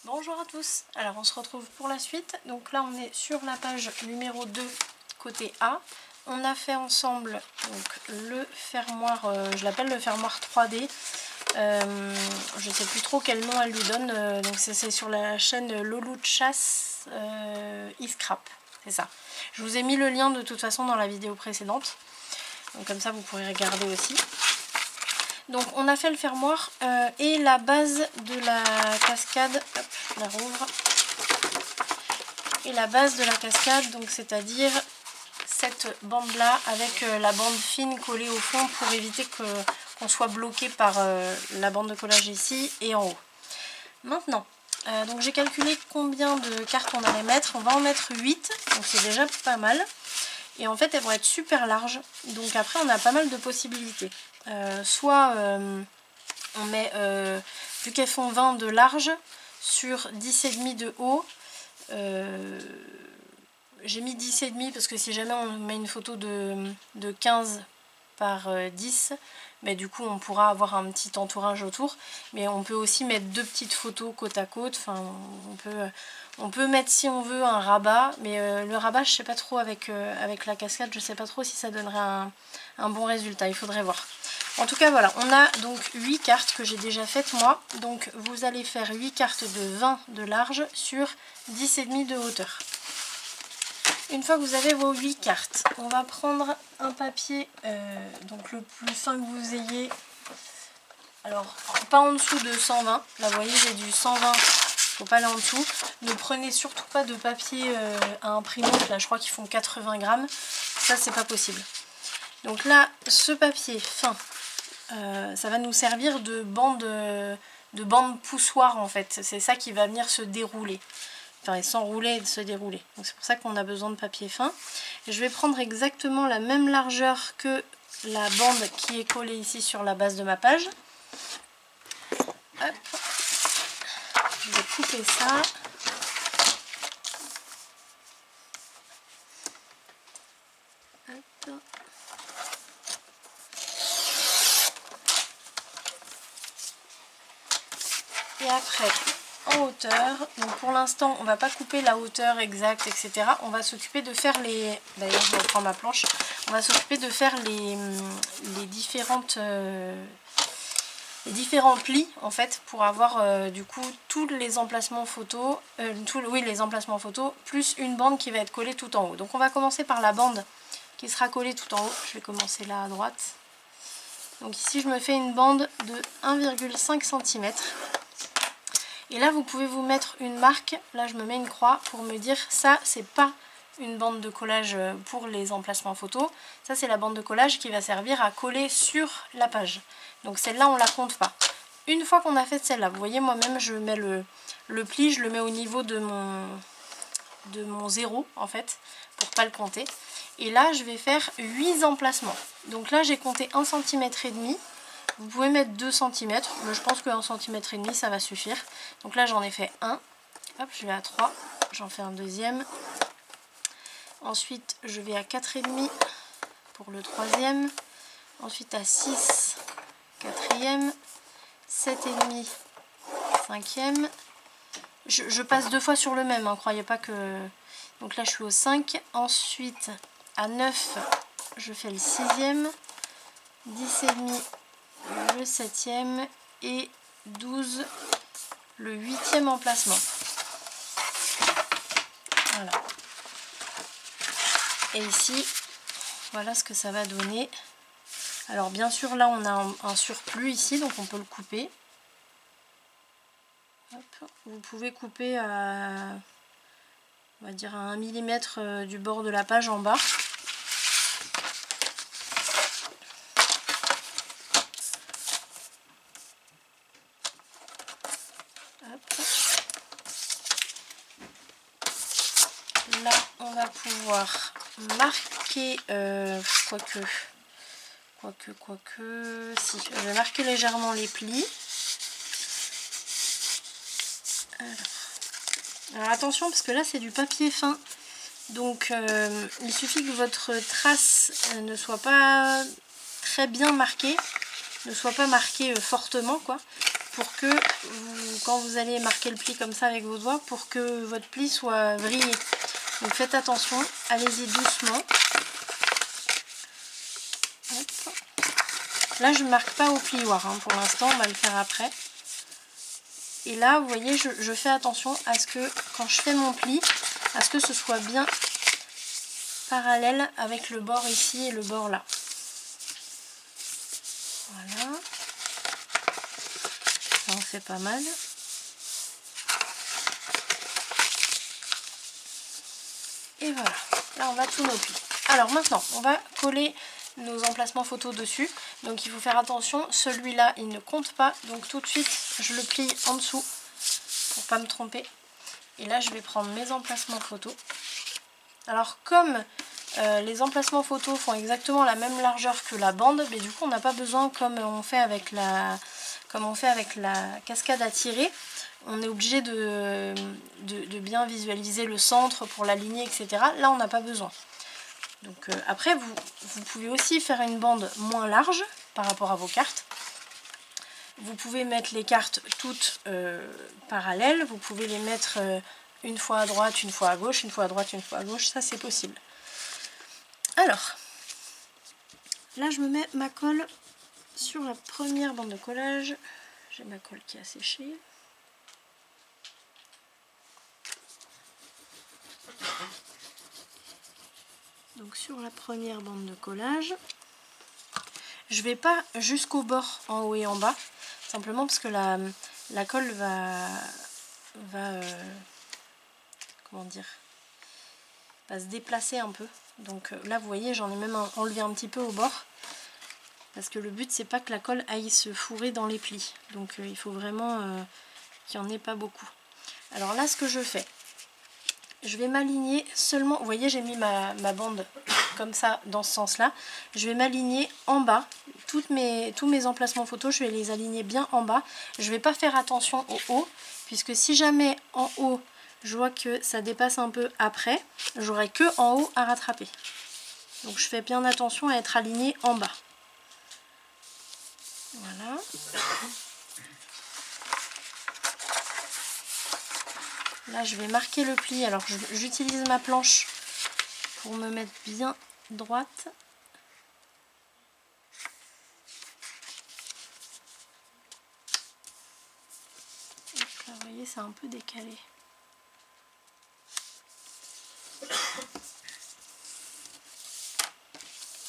Bonjour à tous, alors on se retrouve pour la suite. Donc là on est sur la page numéro 2 côté A. On a fait ensemble donc, le fermoir, je l'appelle le fermoir 3D. Je ne sais plus trop quel nom elle lui donne, donc c'est sur la chaîne Lolo de chasse e-scrap, c'est ça. Je vous ai mis le lien de toute façon dans la vidéo précédente, donc comme ça vous pourrez regarder aussi. Donc on a fait le fermoir et la base de la cascade, hop, je la rouvre, et la base de la cascade, donc c'est-à-dire cette bande là avec la bande fine collée au fond pour éviter qu'on soit bloqué par la bande de collage ici et en haut. Maintenant, donc j'ai calculé combien de cartes on allait mettre, on va en mettre 8, donc c'est déjà pas mal. Et en fait elles vont être super larges, donc après on a pas mal de possibilités. Soit on met, vu qu'elles font 20 de large, sur 10,5 de haut, j'ai mis 10,5 parce que si jamais on met une photo de 15 par 10, mais du coup on pourra avoir un petit entourage autour, mais on peut aussi mettre deux petites photos côte à côte, enfin on peut mettre si on veut un rabat, mais le rabat je sais pas trop avec la cascade, je sais pas trop si ça donnerait un bon résultat, il faudrait voir. En tout cas voilà, on a donc 8 cartes que j'ai déjà faites moi, donc vous allez faire 8 cartes de 20 de large sur 10,5 de hauteur. Une fois que vous avez vos 8 cartes, on va prendre un papier, donc le plus fin que vous ayez, alors pas en dessous de 120, là vous voyez j'ai du 120, faut pas aller en dessous. Ne prenez surtout pas de papier à imprimer, là je crois qu'ils font 80 grammes, ça c'est pas possible. Donc là ce papier fin, ça va nous servir de bande poussoir en fait, c'est ça qui va venir se dérouler. Enfin, s'enrouler et se dérouler. Donc c'est pour ça qu'on a besoin de papier fin. Et je vais prendre exactement la même largeur que la bande qui est collée ici sur la base de ma page. Hop. Je vais couper ça. Hop. Et après, en hauteur, donc pour l'instant on va pas couper la hauteur exacte, etc. On va s'occuper de faire les, d'ailleurs je reprends ma planche, on va s'occuper de faire les différents plis en fait pour avoir du coup tous les emplacements photos, les emplacements photos plus une bande qui va être collée tout en haut. Donc on va commencer par la bande qui sera collée tout en haut, je vais commencer là à droite. Donc ici je me fais une bande de 1,5 cm. Et là vous pouvez vous mettre une marque, là je me mets une croix pour me dire ça c'est pas une bande de collage pour les emplacements photos, ça c'est la bande de collage qui va servir à coller sur la page. Donc celle-là on la compte pas. Une fois qu'on a fait celle-là, vous voyez moi-même je mets le pli, je le mets au niveau de mon 0 en fait, pour pas le compter. Et là je vais faire 8 emplacements. Donc là j'ai compté 1,5 cm. Vous pouvez mettre 2 cm, mais je pense que 1,5 cm ça va suffire. Donc là j'en ai fait un. Hop, je vais à 3, j'en fais un deuxième. Ensuite je vais à 4,5 pour le troisième. Ensuite à 6, quatrième. 7,5, cinquième. Je passe deux fois sur le même, hein, croyez pas que... Donc là je suis au 5. Ensuite à 9, je fais le sixième. 10,5. Le 7e et 12 le 8e emplacement. Voilà. Et ici, voilà ce que ça va donner. Alors bien sûr là on a un surplus ici, donc on peut le couper. Hop. Vous pouvez couper à, on va dire à 1 mm du bord de la page en bas. Là on va pouvoir marquer, si, je vais marquer légèrement les plis. Alors attention parce que là c'est du papier fin, donc il suffit que votre trace ne soit pas très bien marquée, ne soit pas marquée fortement quoi. pour que quand vous allez marquer le pli comme ça avec vos doigts, pour que votre pli soit vrillé. Donc faites attention, allez-y doucement. Hop. Là je ne marque pas au plioir hein, pour l'instant, on va le faire après. Et là vous voyez je fais attention à ce que quand je fais mon pli, à ce que ce soit bien parallèle avec le bord ici et le bord là. Voilà. Ça en fait pas mal. Et voilà, là on a tous nos plis. Alors maintenant, on va coller nos emplacements photos dessus. Donc il faut faire attention, celui-là il ne compte pas. Donc tout de suite, je le plie en dessous pour pas me tromper. Et là je vais prendre mes emplacements photos. Alors comme les emplacements photos font exactement la même largeur que la bande, mais du coup on n'a pas besoin comme on fait avec la cascade à tirer. On est obligé de bien visualiser le centre pour l'aligner, etc. Là, on n'a pas besoin. Donc après, vous pouvez aussi faire une bande moins large par rapport à vos cartes. Vous pouvez mettre les cartes toutes parallèles. Vous pouvez les mettre une fois à droite, une fois à gauche, une fois à droite, une fois à gauche. Ça, c'est possible. Alors, là, je me mets ma colle sur la première bande de collage. J'ai ma colle qui a séché. Donc sur la première bande de collage, je vais pas jusqu'au bord en haut et en bas, simplement parce que la colle comment dire, va se déplacer un peu. Donc là vous voyez, j'en ai même enlevé un petit peu au bord, parce que le but c'est pas que la colle aille se fourrer dans les plis. Donc il faut vraiment qu'il n'y en ait pas beaucoup. Alors là ce que je fais, je vais m'aligner seulement, vous voyez j'ai mis ma bande comme ça dans ce sens là, je vais m'aligner en bas, tous mes emplacements photos je vais les aligner bien en bas, je vais pas faire attention au haut, puisque si jamais en haut je vois que ça dépasse un peu après, j'aurai que en haut à rattraper. Donc je fais bien attention à être aligné en bas. Voilà. Là je vais marquer le pli, alors j'utilise ma planche pour me mettre bien droite. Là, vous voyez c'est un peu décalé.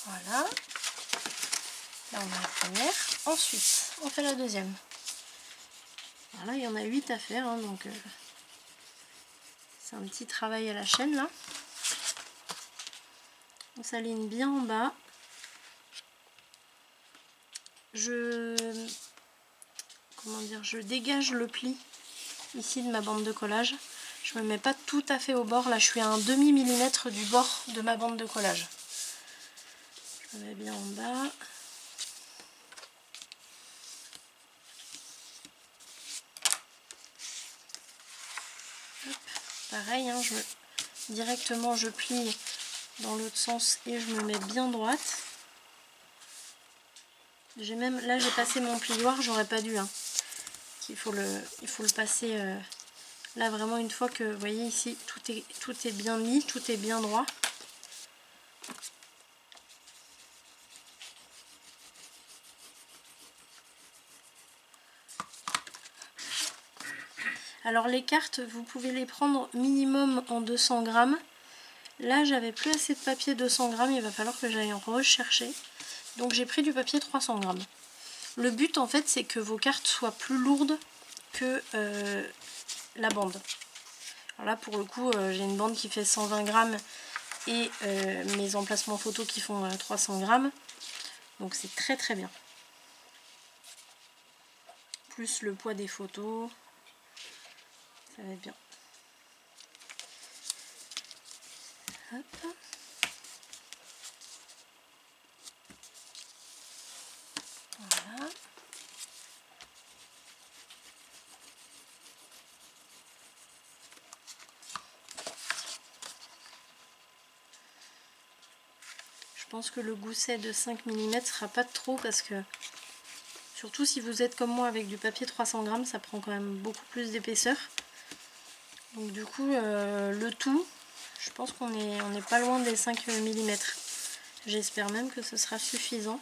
Voilà. Là on a la première. Ensuite on fait la deuxième. Voilà, il y en a 8 à faire, hein, donc c'est un petit travail à la chaîne là. On s'aligne bien en bas. Je dégage le pli ici de ma bande de collage. Je me mets pas tout à fait au bord, là je suis à un demi millimètre du bord de ma bande de collage. Je me mets bien en bas. Hop, pareil, hein, directement je plie dans l'autre sens et je me mets bien droite. Là j'ai passé mon plioir, j'aurais pas dû. Hein. Il faut le passer là vraiment une fois que vous voyez ici tout est bien mis, tout est bien droit. Alors les cartes, vous pouvez les prendre minimum en 200 grammes. Là j'avais plus assez de papier 200 grammes, il va falloir que j'aille en rechercher. Donc j'ai pris du papier 300 grammes. Le but en fait c'est que vos cartes soient plus lourdes que la bande. Alors là pour le coup j'ai une bande qui fait 120 grammes et mes emplacements photos qui font 300 grammes. Donc c'est très très bien. Plus le poids des photos, ça va être bien. Hop. Voilà. Je pense que le gousset de 5 mm sera pas trop parce que Surtout si vous êtes comme moi avec du papier 300 grammes, ça prend quand même beaucoup plus d'épaisseur. Donc du coup, le tout, je pense qu'on n'est pas loin des 5 mm. J'espère même que ce sera suffisant.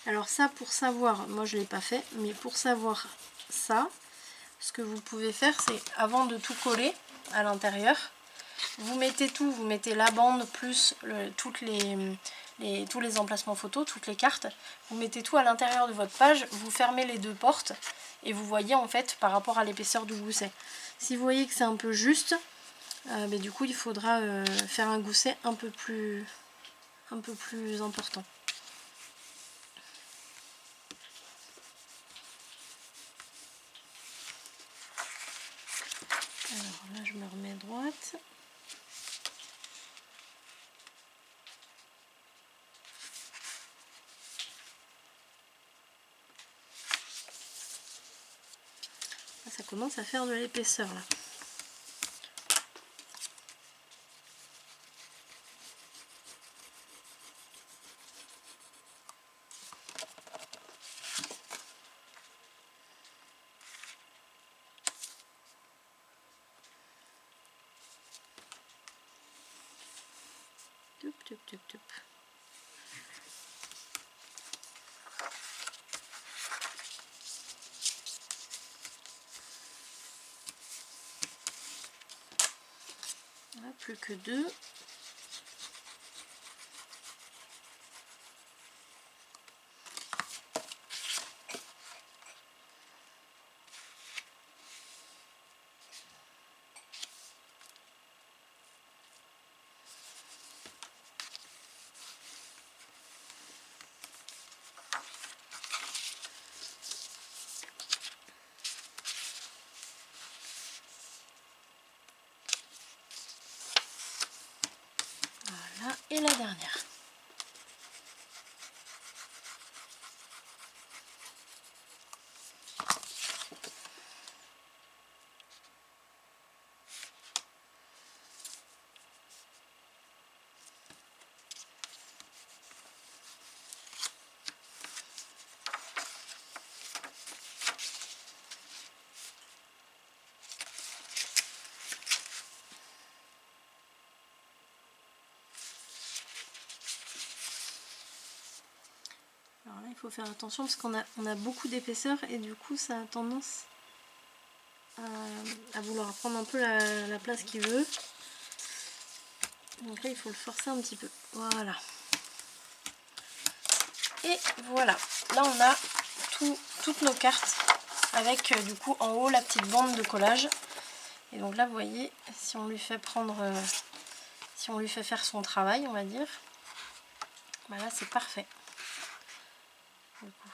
Alors ça, pour savoir, moi je ne l'ai pas fait, mais pour savoir ça, ce que vous pouvez faire, c'est avant de tout coller à l'intérieur, vous mettez tout, vous mettez la bande plus tous les emplacements photos, toutes les cartes, vous mettez tout à l'intérieur de votre page, vous fermez les deux portes et vous voyez en fait par rapport à l'épaisseur du gousset. Si vous voyez que c'est un peu juste, mais du coup il faudra faire un gousset un peu plus important. Alors là je me remets droite. Ça commence à faire de l'épaisseur là. Toup, toup, toup, toup. Voilà, plus que deux. Voilà, et la dernière. Alors là, il faut faire attention parce qu'on a beaucoup d'épaisseur et du coup ça a tendance à vouloir prendre un peu la place qu'il veut. Donc là il faut le forcer un petit peu. Voilà. Et voilà. Là on a toutes nos cartes avec du coup en haut la petite bande de collage. Et donc là vous voyez, si on lui fait si on lui fait faire son travail, on va dire, bah là c'est parfait. Du coup,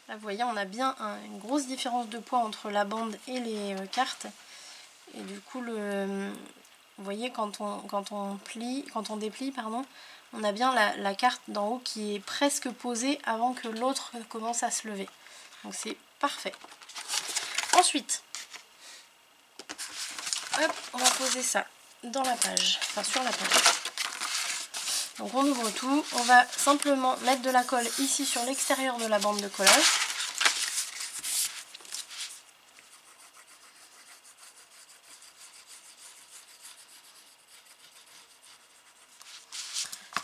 là vous voyez on a bien une grosse différence de poids entre la bande et les cartes. Et du coup vous voyez quand on déplie, pardon, on a bien la carte d'en haut qui est presque posée avant que l'autre commence à se lever. Donc c'est parfait. Ensuite, hop, on va poser ça dans la page, enfin sur la page. Donc on ouvre tout, on va simplement mettre de la colle ici sur l'extérieur de la bande de collage.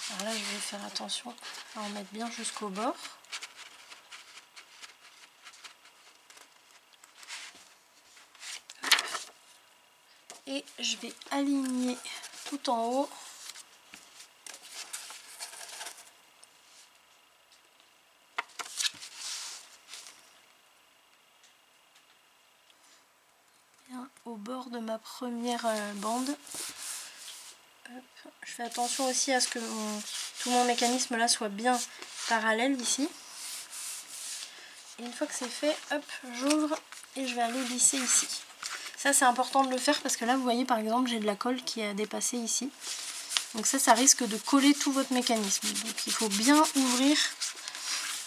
Alors là je vais faire attention à en mettre bien jusqu'au bord. Et je vais aligner tout en haut. Au bord de ma première bande. Hop. Je fais attention aussi à ce que tout mon mécanisme là soit bien parallèle ici. Et une fois que c'est fait, hop, j'ouvre et je vais aller lisser ici. Ça c'est important de le faire parce que là vous voyez par exemple j'ai de la colle qui a dépassé ici. Donc ça risque de coller tout votre mécanisme. Donc il faut bien ouvrir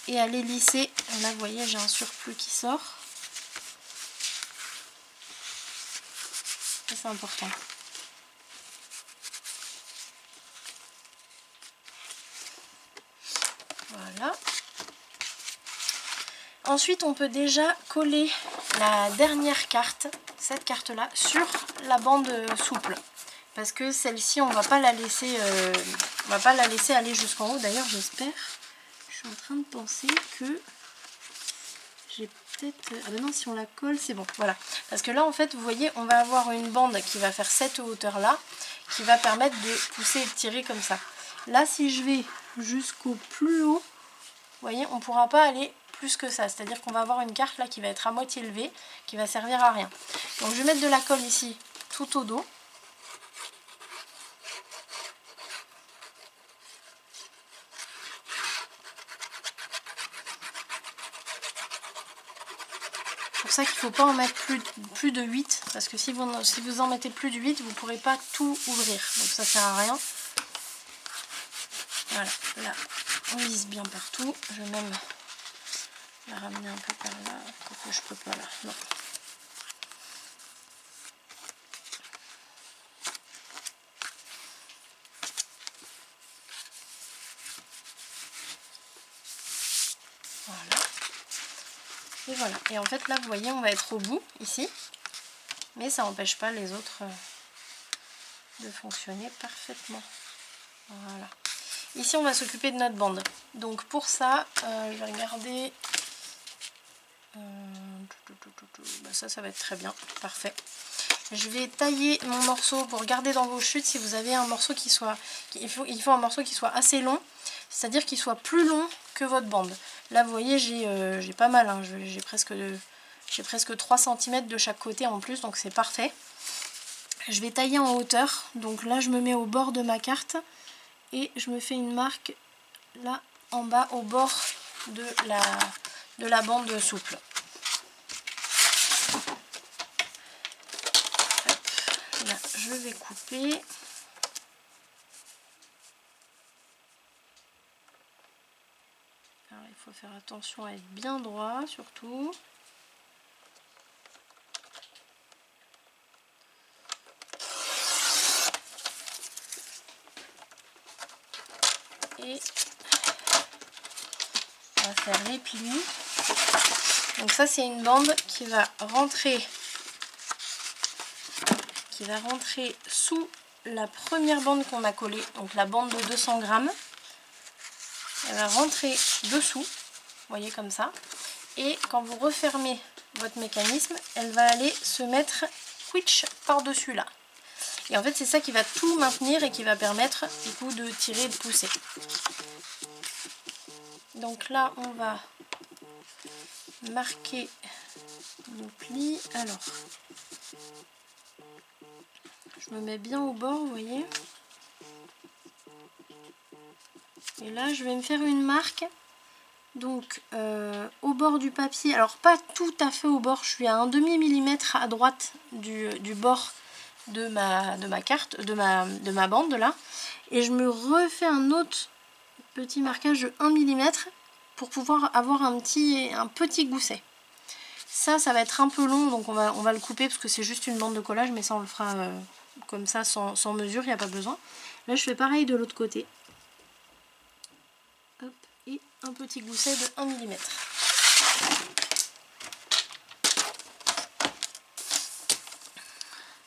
et aller lisser. Et là vous voyez j'ai un surplus qui sort. C'est important. Voilà. Ensuite, on peut déjà coller la dernière carte, cette carte-là, sur la bande souple. Parce que celle-ci, on va pas la laisser aller jusqu'en haut. D'ailleurs, j'espère. Je suis en train de penser que j'ai peut-être... Ah ben non, si on la colle, c'est bon. Voilà. Parce que là, en fait, vous voyez, on va avoir une bande qui va faire cette hauteur-là, qui va permettre de pousser et de tirer comme ça. Là, si je vais jusqu'au plus haut, vous voyez, on ne pourra pas aller plus que ça. C'est-à-dire qu'on va avoir une carte là qui va être à moitié levée, qui va servir à rien. Donc je vais mettre de la colle ici, tout au dos. C'est pour ça qu'il ne faut pas en mettre plus de 8. Parce que si vous en mettez plus de 8, vous ne pourrez pas tout ouvrir. Donc ça ne sert à rien. Voilà, là, on lisse bien partout. Je vais même la ramener un peu par là. Pourquoi je peux pas là? Non. Voilà. Et voilà. Et en fait, là, vous voyez, on va être au bout, ici. Mais ça n'empêche pas les autres de fonctionner parfaitement. Voilà. Ici, on va s'occuper de notre bande. Donc, pour ça, je vais regarder... ça va être très bien. Parfait. Je vais tailler mon morceau pour garder dans vos chutes si vous avez un morceau qui soit... Il faut un morceau qui soit assez long. C'est-à-dire qu'il soit plus long que votre bande. Là, vous voyez, j'ai pas mal. Hein, j'ai presque 3 cm de chaque côté en plus, donc c'est parfait. Je vais tailler en hauteur. Donc là, je me mets au bord de ma carte. Et je me fais une marque là en bas au bord de la bande souple. Hop, là, je vais couper. Alors, il faut faire attention à être bien droit surtout. Et on va faire les plis. Donc ça c'est une bande qui va rentrer sous la première bande qu'on a collée, donc la bande de 200 grammes. Elle va rentrer dessous, vous voyez comme ça. Et quand vous refermez votre mécanisme, elle va aller se mettre switch par-dessus là. Et en fait c'est ça qui va tout maintenir et qui va permettre du coup de tirer et de pousser. Donc là on va marquer nos plis. Alors je me mets bien au bord, vous voyez. Et là je vais me faire une marque donc au bord du papier, alors pas tout à fait au bord, je suis à un demi millimètre à droite du bord de ma carte, de ma bande là, et je me refais un autre petit marquage de 1 mm pour pouvoir avoir un petit gousset. Ça va être un peu long, donc on va le couper parce que c'est juste une bande de collage, mais ça on le fera comme ça sans mesure, il n'y a pas besoin. Là je fais pareil de l'autre côté. Hop, et un petit gousset de 1 mm.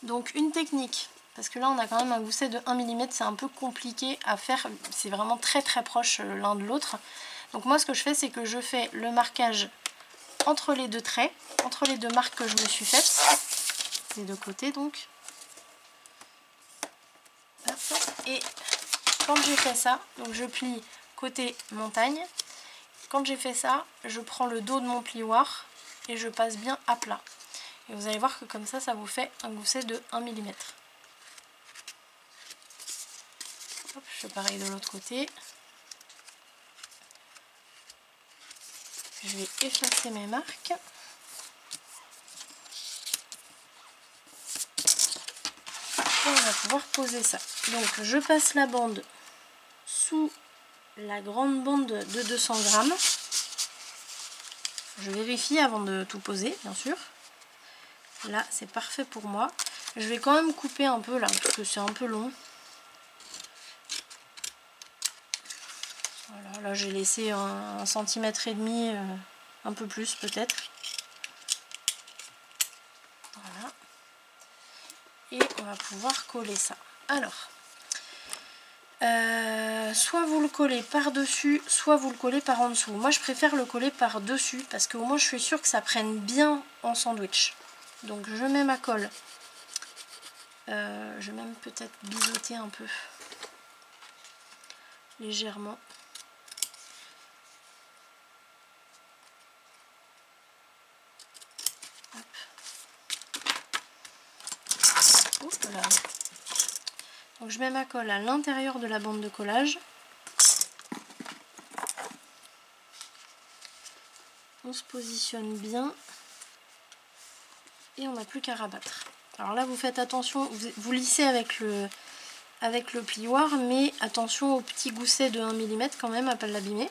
Donc une technique, parce que là on a quand même un gousset de 1 mm, c'est un peu compliqué à faire, c'est vraiment très très proche l'un de l'autre. Donc moi ce que je fais, c'est que je fais le marquage entre les deux traits, entre les deux marques que je me suis faites, des deux côtés donc. Hop. Et quand j'ai fait ça, donc je plie côté montagne. Quand j'ai fait ça, je prends le dos de mon plioir et je passe bien à plat. Et vous allez voir que comme ça, ça vous fait un gousset de 1 mm. Hop, je fais pareil de l'autre côté. Je vais effacer mes marques. Et on va pouvoir poser ça. Donc je passe la bande sous la grande bande de 200 grammes. Je vérifie avant de tout poser, bien sûr. Là, c'est parfait pour moi. Je vais quand même couper un peu là, parce que c'est un peu long. Voilà, Là j'ai laissé 1,5 cm, un peu plus peut-être. Voilà. Et on va pouvoir coller ça. Alors, soit vous le collez par-dessus, soit vous le collez par en dessous. Moi je préfère le coller par-dessus parce qu'au moins je suis sûre que ça prenne bien en sandwich. Donc je mets ma colle. Je vais même peut-être biseauter un peu. Légèrement. Là. Donc je mets ma colle à l'intérieur de la bande de collage. On se positionne bien et on n'a plus qu'à rabattre. Alors là vous faites attention, vous lissez avec le plioir, mais attention au petit gousset de 1 mm quand même à ne pas l'abîmer.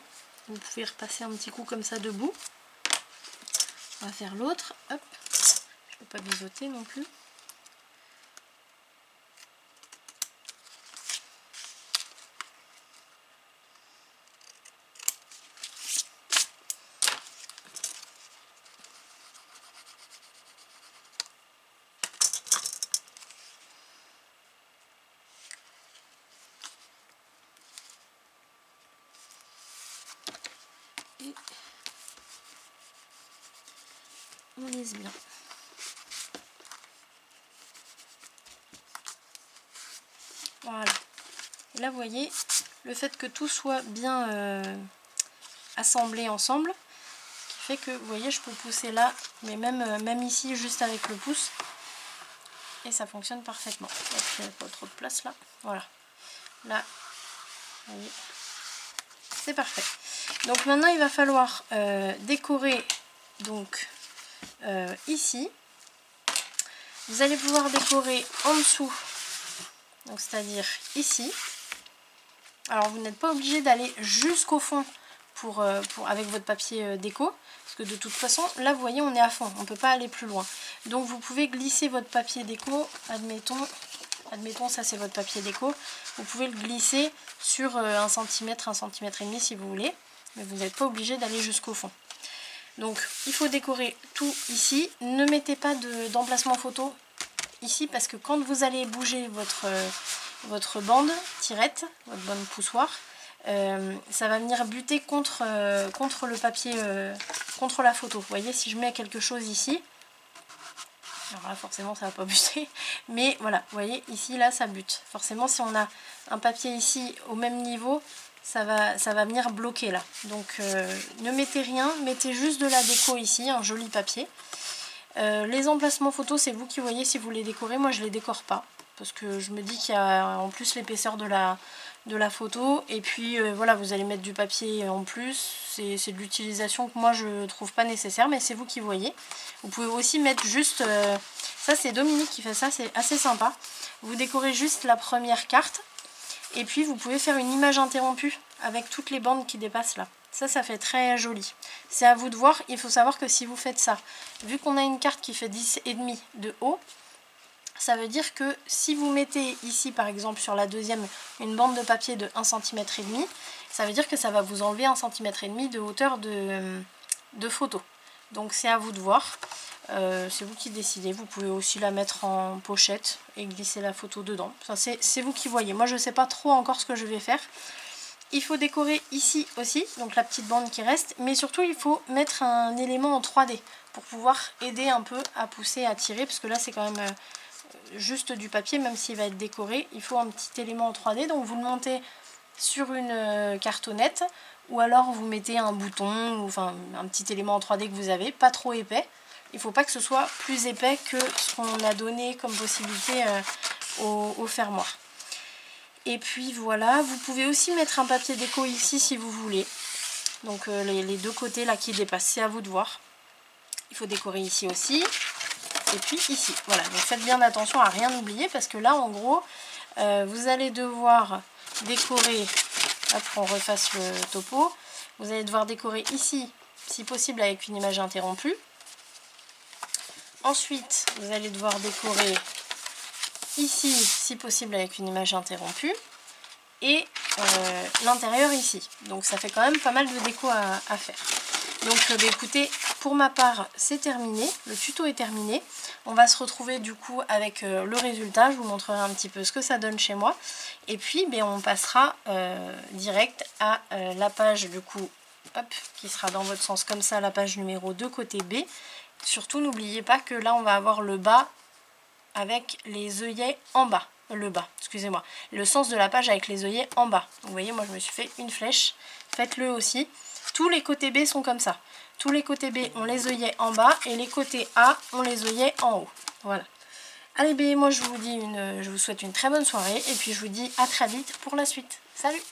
Vous pouvez repasser un petit coup comme ça debout. On va faire l'autre. Hop, je ne peux pas biseauter non plus. Et on lisse bien. Voilà. Et là vous voyez, le fait que tout soit bien assemblé ensemble, qui fait que vous voyez je peux pousser là, mais même ici juste avec le pouce, et ça fonctionne parfaitement. Il n'y a pas trop de place là. Voilà. Là, vous voyez, c'est parfait. Donc maintenant il va falloir décorer donc ici. Vous allez pouvoir décorer en dessous, donc c'est-à-dire ici. Alors vous n'êtes pas obligé d'aller jusqu'au fond avec votre papier déco, parce que de toute façon là vous voyez on est à fond, on ne peut pas aller plus loin. Donc vous pouvez glisser votre papier déco, admettons ça c'est votre papier déco, vous pouvez le glisser sur 1 cm, 1,5 cm si vous voulez, mais vous n'êtes pas obligé d'aller jusqu'au fond. Donc il faut décorer tout ici, ne mettez pas d'emplacement photo ici parce que quand vous allez bouger votre bande tirette, votre bande poussoir, ça va venir buter contre le papier, contre la photo. Vous voyez, si je mets quelque chose ici, alors là forcément ça va pas buter, mais voilà, vous voyez ici là ça bute. Forcément si on a un papier ici au même niveau, ça va venir bloquer là. Donc ne mettez rien, mettez juste de la déco ici, un joli papier. Les emplacements photos c'est vous qui voyez si vous les décorez, moi je les décore pas. Parce que je me dis qu'il y a en plus l'épaisseur de la photo. Et puis voilà, vous allez mettre du papier en plus. C'est de l'utilisation que moi je trouve pas nécessaire, mais c'est vous qui voyez. Vous pouvez aussi mettre juste... ça c'est Dominique qui fait ça, c'est assez sympa. Vous décorez juste la première carte. Et puis vous pouvez faire une image interrompue avec toutes les bandes qui dépassent là. Ça fait très joli. C'est à vous de voir. Il faut savoir que si vous faites ça, vu qu'on a une carte qui fait 10,5 de haut, ça veut dire que si vous mettez ici par exemple sur la deuxième une bande de papier de 1,5 cm, ça veut dire que ça va vous enlever 1,5 cm de hauteur de photo. Donc c'est à vous de voir. C'est vous qui décidez. Vous pouvez aussi la mettre en pochette et glisser la photo dedans. C'est vous qui voyez. Moi je ne sais pas trop encore ce que je vais faire. Il faut décorer ici aussi, donc la petite bande qui reste, mais surtout il faut mettre un élément en 3D pour pouvoir aider un peu à pousser, à tirer, parce que là c'est quand même juste du papier, même s'il va être décoré. Il faut un petit élément en 3D, donc vous le montez sur une cartonnette, ou alors vous mettez un bouton, ou enfin un petit élément en 3D que vous avez, pas trop épais. Il ne faut pas que ce soit plus épais que ce qu'on a donné comme possibilité au fermoir. Et puis voilà, vous pouvez aussi mettre un papier déco ici si vous voulez. Donc les deux côtés là qui dépassent, c'est à vous de voir. Il faut décorer ici aussi. Et puis ici, voilà. Donc faites bien attention à rien oublier parce que là en gros, vous allez devoir décorer, hop on refasse le topo. Vous allez devoir décorer ici, si possible avec une image interrompue. Ensuite, vous allez devoir décorer ici, si possible avec une image interrompue. Et l'intérieur ici. Donc ça fait quand même pas mal de déco à faire. Donc écoutez, pour ma part c'est terminé, le tuto est terminé. On va se retrouver du coup avec le résultat, je vous montrerai un petit peu ce que ça donne chez moi. Et puis on passera direct à la page du coup, hop, qui sera dans votre sens comme ça, la page numéro 2 côté B. Surtout n'oubliez pas que là on va avoir le bas avec les œillets en bas. Le bas, excusez-moi. Le sens de la page avec les œillets en bas. Vous voyez, moi je me suis fait une flèche. Faites-le aussi. Tous les côtés B sont comme ça. Tous les côtés B ont les œillets en bas et les côtés A ont les œillets en haut. Voilà. Allez, moi je vous souhaite une très bonne soirée et puis je vous dis à très vite pour la suite. Salut!